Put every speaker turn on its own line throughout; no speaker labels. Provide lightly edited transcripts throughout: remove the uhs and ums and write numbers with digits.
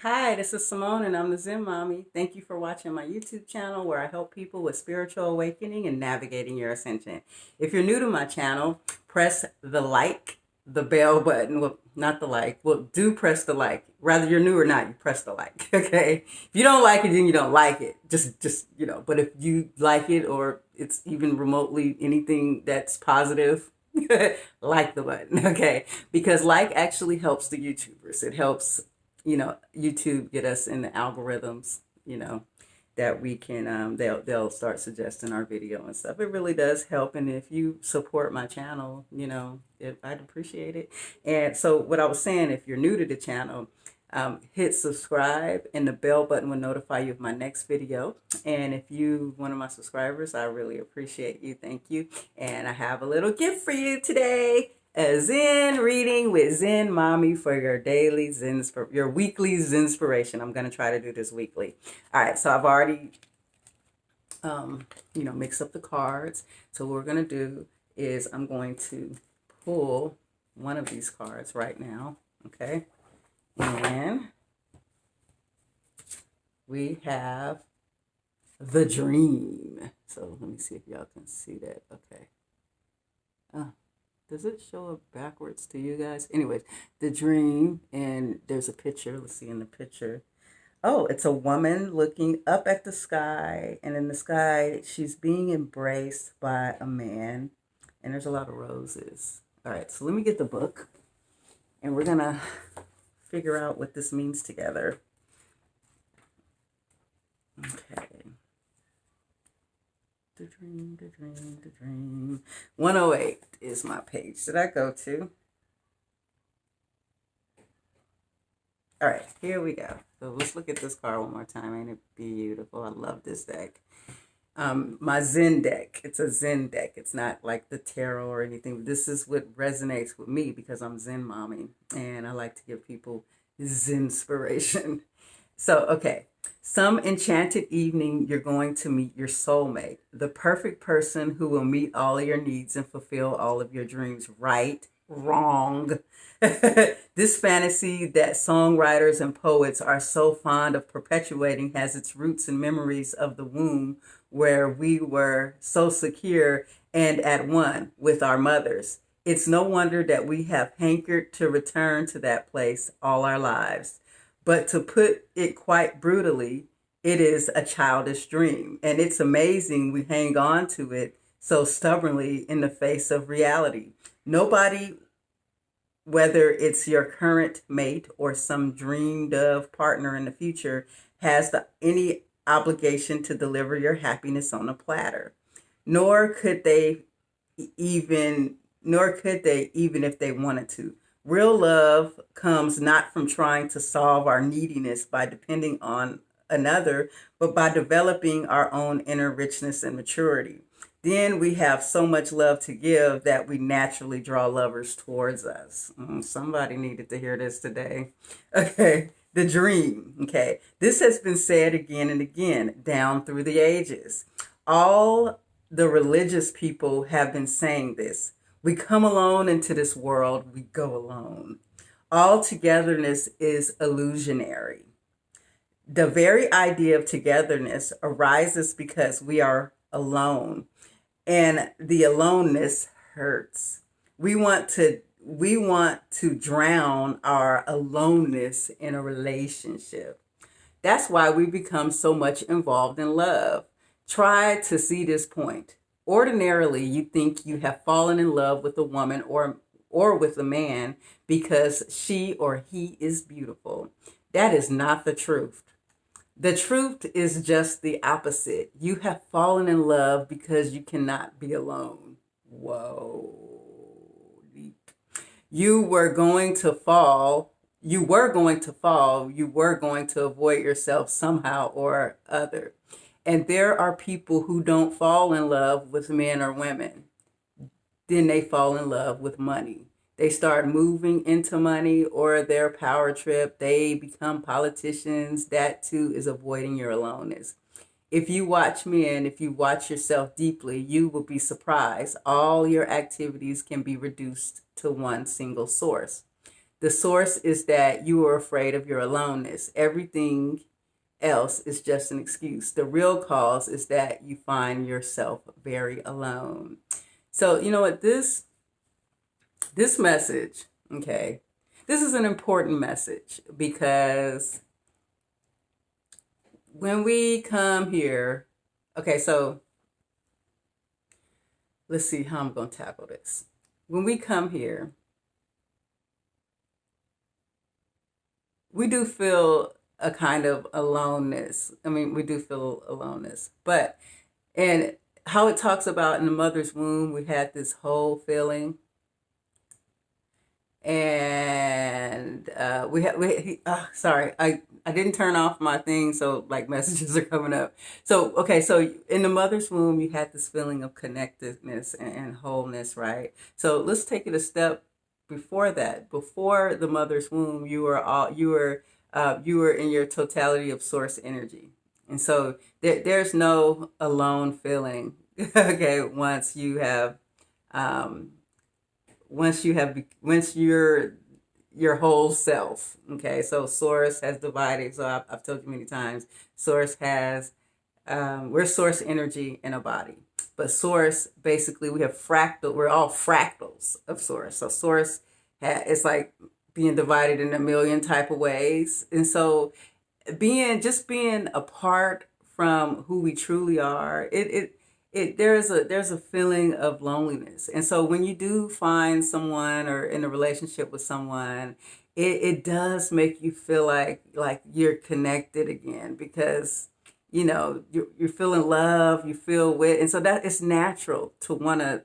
Hi, this is Simone and I'm the Zen Mommy. Thank you for watching my YouTube channel where I help people with spiritual awakening and navigating your ascension. If you're new to my channel, press the bell button. Well, not the like. Well, do press the like. Whether you're new or not, you press the like. Okay. If you don't like it, then you don't like it. Just. But if you like it or it's even remotely anything that's positive, like the button. Okay. Because like actually helps the YouTubers. It helps YouTube get us in the algorithms, that we can they'll start suggesting our video and stuff. It really does help, and if you support my channel, I'd appreciate it. And so what I was saying, if you're new to the channel, hit subscribe and the bell button will notify you of my next video. And if you one of my subscribers, I really appreciate you. Thank you. And I have a little gift for you today. A Zen reading with Zen Mommy for your your weekly Zenspiration. I'm going to try to do this weekly. All right, so I've already, mixed up the cards. So what we're going to do is I'm going to pull one of these cards right now, okay? And we have the dream. So let me see if y'all can see that. Okay. Does it show up backwards to you guys? Anyways, the dream, and there's a picture. Let's see in the picture. Oh, it's a woman looking up at the sky, and in the sky, she's being embraced by a man, and there's a lot of roses. All right, so let me get the book, and we're going to figure out what this means together. Okay. The dream. 108 is my page that I go to. All right, here we go. So let's look at this card one more time. Ain't it beautiful? I love this deck. My Zen deck. It's a Zen deck. It's not like the tarot or anything. This is what resonates with me because I'm Zen Mommy and I like to give people Zenspiration. So, okay. Some enchanted evening, you're going to meet your soulmate, the perfect person who will meet all of your needs and fulfill all of your dreams. Right? Wrong. This fantasy that songwriters and poets are so fond of perpetuating has its roots in memories of the womb where we were so secure and at one with our mothers. It's no wonder that we have hankered to return to that place all our lives. But to put it quite brutally, it is a childish dream. And it's amazing we hang on to it so stubbornly in the face of reality. Nobody, whether it's your current mate or some dreamed of partner in the future, has any obligation to deliver your happiness on a platter. Nor could they even if they wanted to. Real love comes not from trying to solve our neediness by depending on another, but by developing our own inner richness and maturity. Then we have so much love to give that we naturally draw lovers towards us. Somebody needed to hear this today. Okay, the dream. Okay, this has been said again and again down through the ages. All the religious people have been saying this. We come alone into this world, we go alone. All togetherness is illusionary. The very idea of togetherness arises because we are alone, and the aloneness hurts. We want to drown our aloneness in a relationship. That's why we become so much involved in love. Try to see this point. Ordinarily, you think you have fallen in love with a woman or with a man because she or he is beautiful. That is not the truth. The truth is just the opposite. You have fallen in love because you cannot be alone. Whoa. Deep. You were going to fall. You were going to fall. You were going to avoid yourself somehow or other. And there are people who don't fall in love with men or women. Then they fall in love with money. They start moving into money or their power trip. They become politicians. That too is avoiding your aloneness. If you watch men, if you watch yourself deeply, you will be surprised. All your activities can be reduced to one single source. The source is that you are afraid of your aloneness. Everything else is just an excuse. The real cause is that you find yourself very alone. So, you know what, this message, okay, this is an important message, because when we come here, okay, so let's see how I'm going to tackle this. When we come here, we do feel a kind of aloneness. I mean, we do feel aloneness, but, and how it talks about in the mother's womb, we had this whole feeling. And sorry, I didn't turn off my thing, so like messages are coming up. So okay, so in the mother's womb you had this feeling of connectedness and wholeness, right? So let's take it a step before that. Before the mother's womb, you were in your totality of source energy, and so there's no alone feeling. Okay, um, once you're your whole self. Okay, so source has divided. So I've told you many times, source has we're source energy in a body, but source, basically we have fractal. We're all fractals of source. So source it's like being divided in a million type of ways, and so being apart from who we truly are, there's a feeling of loneliness. And so when you do find someone or in a relationship with someone, it does make you feel like you're connected again, because you're feeling love, you feel with, and so that it's natural to want to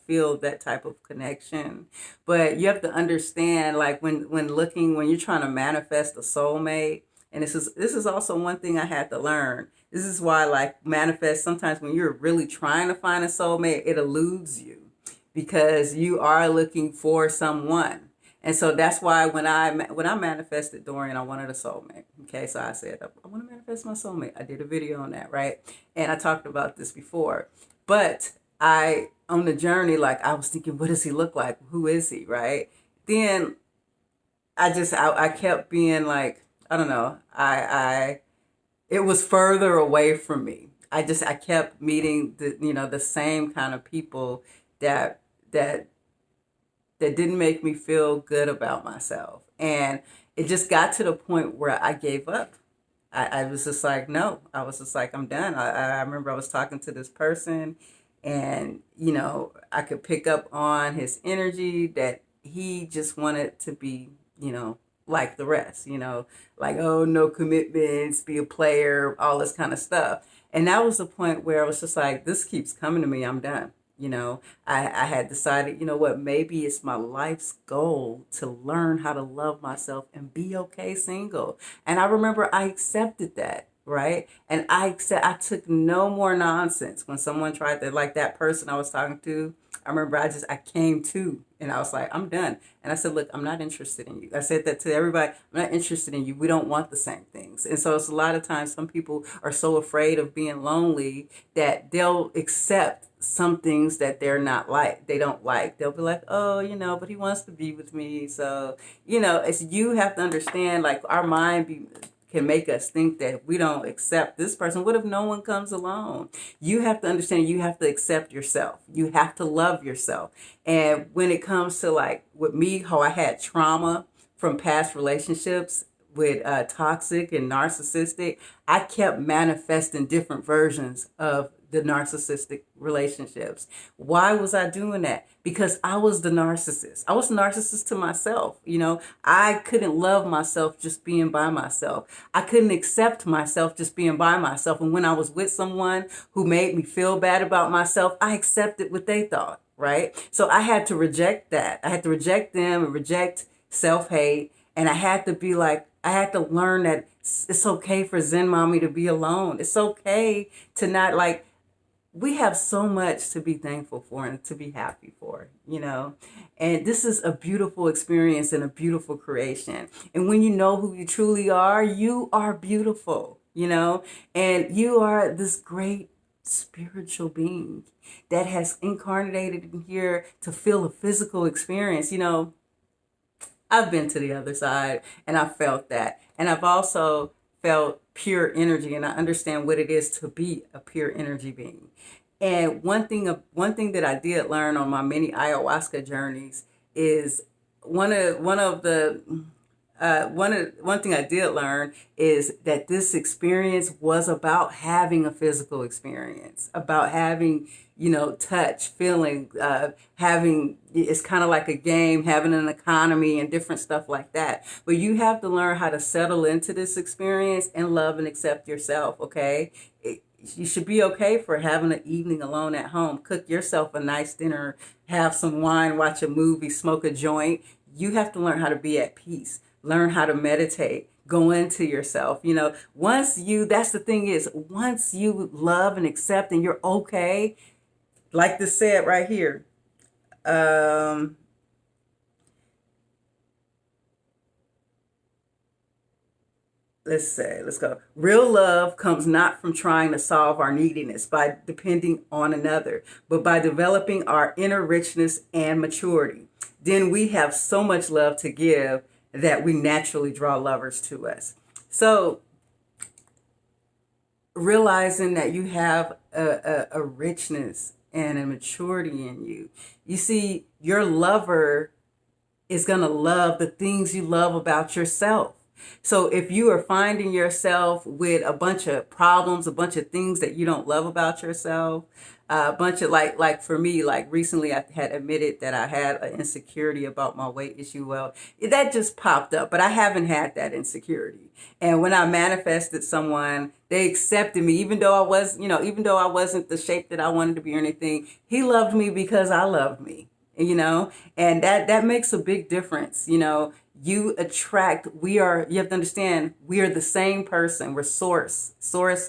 feel that type of connection. But you have to understand, like when you're trying to manifest a soulmate, and this is also one thing I had to learn. This is why, like, manifest, sometimes when you're really trying to find a soulmate, it eludes you, because you are looking for someone. And so that's why when I manifested Dorian, I wanted a soulmate. Okay, so I said I want to manifest my soulmate. I did a video on that, right? And I talked about this before. But on the journey, like, I was thinking, what does he look like? Who is he, right? Then I kept being like, I don't know, it was further away from me. I kept meeting the same kind of people that that didn't make me feel good about myself. And it just got to the point where I gave up. I was just like, no, I was just like, I'm done. I remember I was talking to this person, and, I could pick up on his energy that he just wanted to be, like the rest, like, oh, no commitments, be a player, all this kind of stuff. And that was the point where I was just like, this keeps coming to me. I'm done. I had decided, what, maybe it's my life's goal to learn how to love myself and be okay single. And I remember I accepted that, right? And I took no more nonsense when someone tried to, like that person I was talking to. I remember I came to, and I was like, I'm done. And I said, look, I'm not interested in you. I said that to everybody. I'm not interested in you. We don't want the same things. And so it's a lot of times some people are so afraid of being lonely that they'll accept some things that they don't like. They'll be like, oh, but he wants to be with me. So, it's, you have to understand, like, our mind can make us think that we don't accept this person. What if no one comes along? You have to understand, you have to accept yourself. You have to love yourself. And when it comes to, like, with me, how I had trauma from past relationships with toxic and narcissistic, I kept manifesting different versions of the narcissistic relationships. Why was I doing that? Because I was the narcissist. I was a narcissist to myself. I couldn't love myself just being by myself. I couldn't accept myself just being by myself. And when I was with someone who made me feel bad about myself, I accepted what they thought, right? So I had to reject that. I had to reject them and reject self-hate. And I had to learn that it's okay for Zen Mommy to be alone. It's okay to not, like, we have so much to be thankful for and to be happy for, and this is a beautiful experience and a beautiful creation. And when you know who you truly are, you are beautiful, and you are this great spiritual being that has incarnated in here to feel a physical experience. I've been to the other side and I felt that. And I've also felt pure energy, and I understand what it is to be a pure energy being. And one thing that I did learn on my many ayahuasca journeys is one thing I did learn is that this experience was about having a physical experience, about having, touch, feeling, having, it's kind of like a game, having an economy and different stuff like that. But you have to learn how to settle into this experience and love and accept yourself, okay? You should be okay for having an evening alone at home. Cook yourself a nice dinner, have some wine, watch a movie, smoke a joint. You have to learn how to be at peace. Learn how to meditate, go into yourself. That's the thing is, once you love and accept and you're okay, like this said right here, let's go. Real love comes not from trying to solve our neediness by depending on another, but by developing our inner richness and maturity. Then we have so much love to give that we naturally draw lovers to us. So realizing that you have a richness and a maturity in you. You see, your lover is going to love the things you love about yourself. So if you are finding yourself with a bunch of problems, a bunch of things that you don't love about yourself, a bunch of like for me, like recently I had admitted that I had an insecurity about my weight issue. Well, that just popped up, but I haven't had that insecurity. And when I manifested someone, they accepted me, even though even though I wasn't the shape that I wanted to be or anything. He loved me because I loved me, and that makes a big difference. You attract, you have to understand, we are the same person. We're source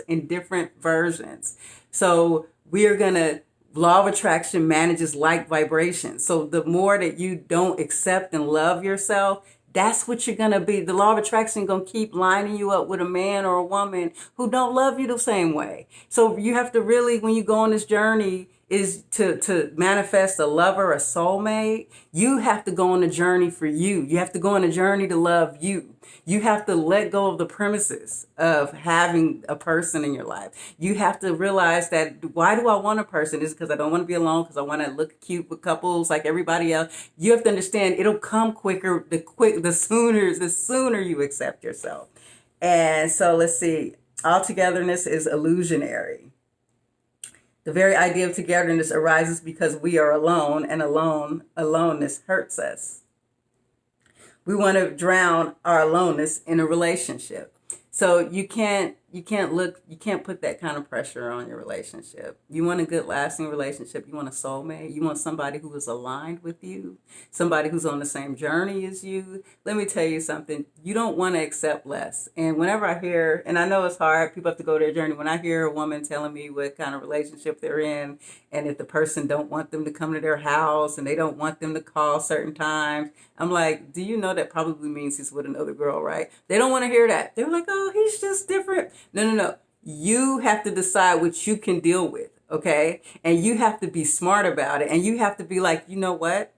in different versions. So we are going to, law of attraction manages like vibration. So the more that you don't accept and love yourself, that's what you're going to be. The law of attraction going to keep lining you up with a man or a woman who don't love you the same way. So you have to really, when you go on this journey, is to manifest a lover, a soulmate, you have to go on a journey for you. You have to go on a journey to love you. You have to let go of the premises of having a person in your life. You have to realize that, why do I want a person? Is it because I don't want to be alone, because I want to look cute with couples like everybody else? You have to understand it'll come quicker, the sooner you accept yourself. And so let's see, all togetherness is illusionary. The very idea of togetherness arises because we are alone, and aloneness hurts us. We want to drown our aloneness in a relationship. So you can't put that kind of pressure on your relationship. You want a good lasting relationship. You want a soulmate. You want somebody who is aligned with you, somebody who's on the same journey as you. Let me tell you something. You don't want to accept less. And whenever I hear, and I know it's hard, people have to go their journey. When I hear a woman telling me what kind of relationship they're in, and if the person don't want them to come to their house and they don't want them to call certain times, I'm like, do you know that probably means he's with another girl, right? They don't want to hear that. They're like, oh, he's just different. No. You have to decide what you can deal with, okay? And you have to be smart about it. And you have to be like, you know what?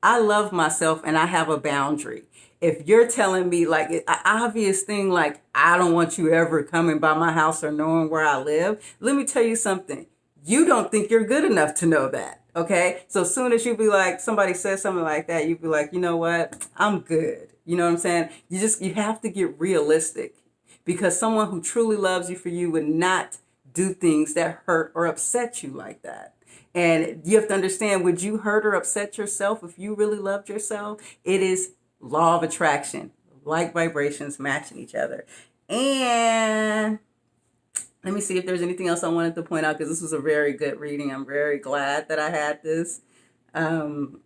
I love myself and I have a boundary. If you're telling me like an obvious thing, like I don't want you ever coming by my house or knowing where I live, let me tell you something. You don't think you're good enough to know that, okay? So as soon as you be like, somebody says something like that, you be like, you know what? I'm good. You know what I'm saying? You have to get realistic. Because someone who truly loves you for you would not do things that hurt or upset you like that. And you have to understand, would you hurt or upset yourself if you really loved yourself? It is law of attraction, like vibrations matching each other. And let me see if there's anything else I wanted to point out, because this was a very good reading. I'm very glad that I had this. And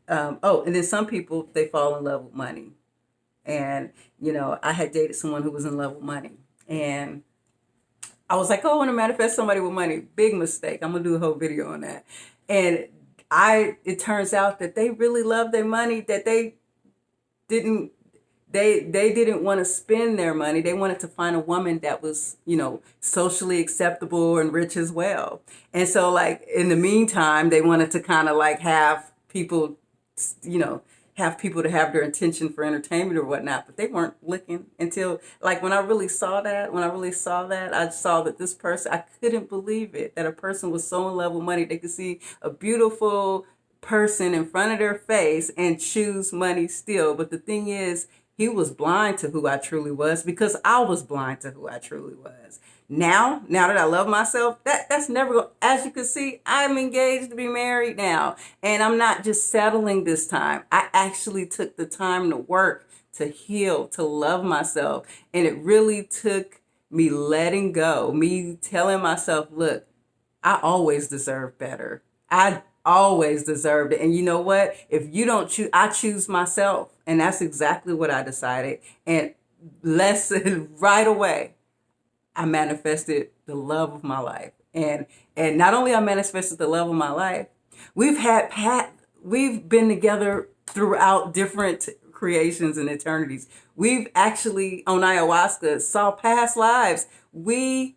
then some people, they fall in love with money. And, I had dated someone who was in love with money. And I was like, oh, I want to manifest somebody with money. Big mistake. I'm going to do a whole video on that. And it turns out that they really loved their money, that they didn't want to spend their money. They wanted to find a woman that was, socially acceptable and rich as well. And so like in the meantime, they wanted to kind of like have people, have people to have their attention for entertainment or whatnot, but they weren't looking until, like, when I really saw that, I saw that this person, I couldn't believe it, that a person was so in love with money, they could see a beautiful person in front of their face and choose money still. But the thing is, he was blind to who I truly was because I was blind to who I truly was. Now that I love myself, that's never going. As you can see, I'm engaged to be married now, and I'm not just settling this time. I actually took the time to work, to heal, to love myself, and it really took me letting go, me telling myself, look, I always deserve better. I always deserved it. And you know what? If you don't choose, I choose myself. And that's exactly what I decided. And right away, I manifested the love of my life. And not only I manifested the love of my life, we've been together throughout different creations and eternities. We've actually, on ayahuasca, saw past lives. We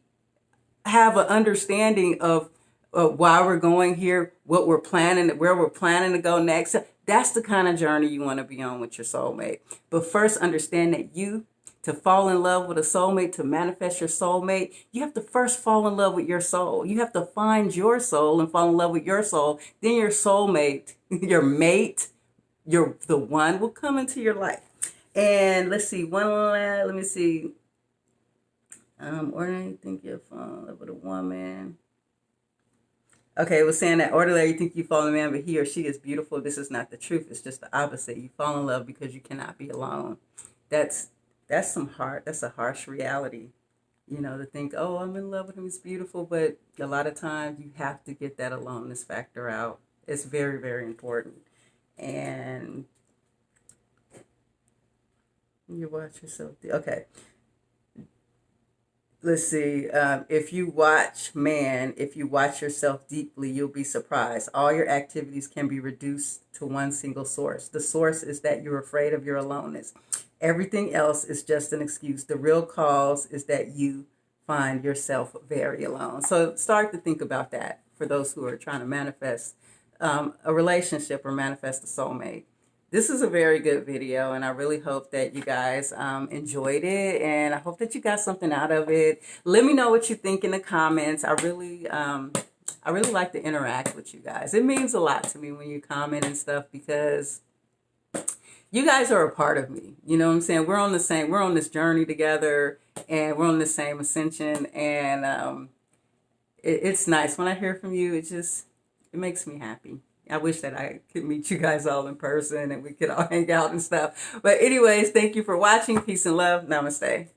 have an understanding of why we're going here, what we're planning, where we're planning to go next. That's the kind of journey you want to be on with your soulmate. But first, understand that to fall in love with a soulmate, to manifest your soulmate, you have to first fall in love with your soul. You have to find your soul and fall in love with your soul. Then your soulmate, your mate, the one will come into your life. And let's see, let me see. Ordinary, you think you'll fall in love with a woman. Okay, it was saying that ordinary, you think you fall in a man, but he or she is beautiful. This is not the truth. It's just the opposite. You fall in love because you cannot be alone. That's a harsh reality, to think, oh, I'm in love with him, he's beautiful. But a lot of times you have to get that aloneness factor out. It's very, very important. And you watch yourself. Okay. Let's see. If you watch yourself deeply, you'll be surprised. All your activities can be reduced to one single source. The source is that you're afraid of your aloneness. Everything else is just an excuse. The real cause is that you find yourself very alone. So start to think about that for those who are trying to manifest a relationship or manifest a soulmate. This is a very good video, and I really hope that you guys enjoyed it, and I hope that you got something out of it. Let me know what you think in the comments. I really like to interact with you guys. It means a lot to me when you comment and stuff, because you guys are a part of me. You know what I'm saying? We're on this journey together, and we're on the same ascension, and it's nice when I hear from you. It makes me happy. I wish that I could meet you guys all in person and we could all hang out and stuff. But anyways, thank you for watching. Peace and love. Namaste.